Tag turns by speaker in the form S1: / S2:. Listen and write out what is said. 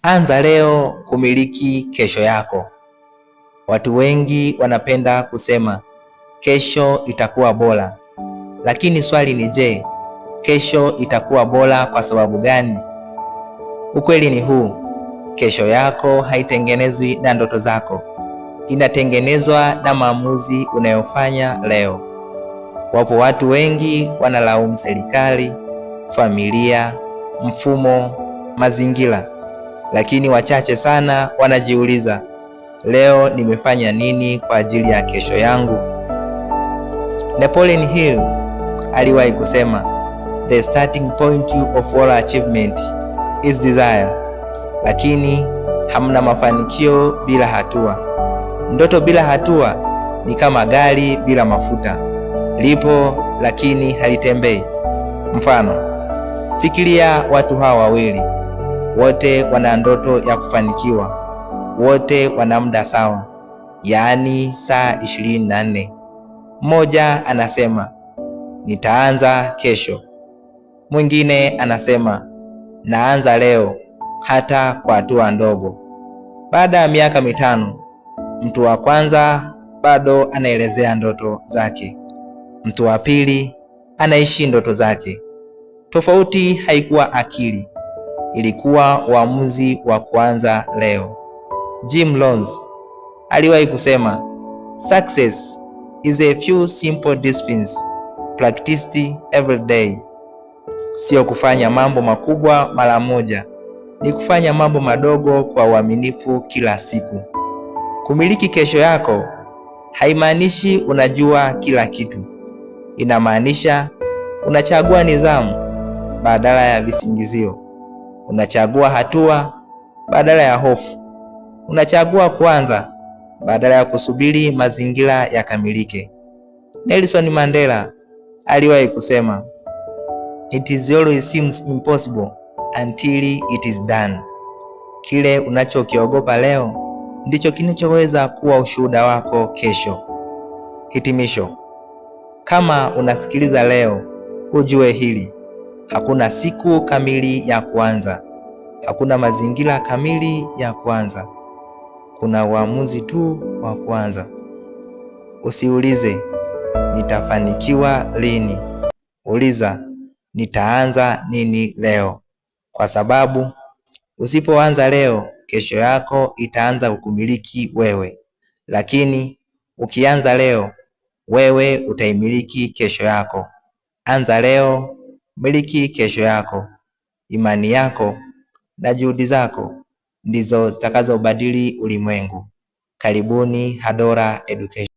S1: Anza leo kumiliki kesho yako. Watu wengi wanapenda kusema kesho itakuwa bora, lakini swali ni je, kesho itakuwa bora kwa sababu gani? Ukweli ni huu: kesho yako haitengenezwi na ndoto zako, inatengenezwa na maamuzi unayofanya leo. Wapo watu wengi wanalaumu serikali, familia, mfumo, mazingira, lakini wachache sana wanajiuliza, leo nimefanya nini kwa ajili ya kesho yangu? Napoleon Hill aliwahi kusema, the starting point of all achievement is desire. Lakini hamna mafanikio bila hatua. Ndoto bila hatua ni kama gari bila mafuta, lipo lakini halitembei. Mfano, fikiria watu hawa wawili, wote wana ndoto ya kufanikiwa, wote wana muda sawa, yaani saa 24. Mmoja anasema nitaanza kesho, mwingine anasema naanza leo, hata kwa hatua ndogo. Baada ya miaka 5, mtu wa kwanza bado anaelezea ndoto zake, mtu wa pili anaishi ndoto zake. Tofauti haikuwa akili, ilikuwa uamuzi wa kuanza leo. Jim Rohn aliwahi kusema, success is a few simple disciplines practiced every day. Sio kufanya mambo makubwa mara moja, ni kufanya mambo madogo kwa uaminifu kila siku. Kumiliki kesho yako haimaanishi unajua kila kitu. Inamaanisha unachagua nidhamu badala ya visingizio. Unachagua hatua badala ya hofu. Unachagua kuanza badala ya kusubiri mazingira yakamilike. Nelson Mandela aliwahi kusema, it is always seems impossible until it is done. Kile unachokiogopa leo ndicho kinachoweza kuwa ushuhuda wako kesho. Hitimisho: kama unasikiliza leo, ujue hili: hakuna siku kamili ya kuanza, hakuna mazingira kamili ya kuanza, kuna uamuzi tu wa kuanza. Usiulize nitafanikiwa lini, uliza nitaanza nini leo, kwa sababu usipoanza leo, kesho yako itaanza kukumiliki wewe. Lakini ukianza leo, wewe utaimiliki kesho yako. Anza leo, miliki kesho yako. Imani yako na juhudi zako ndizo zitakazobadili ulimwengu. Karibuni Hadora Education.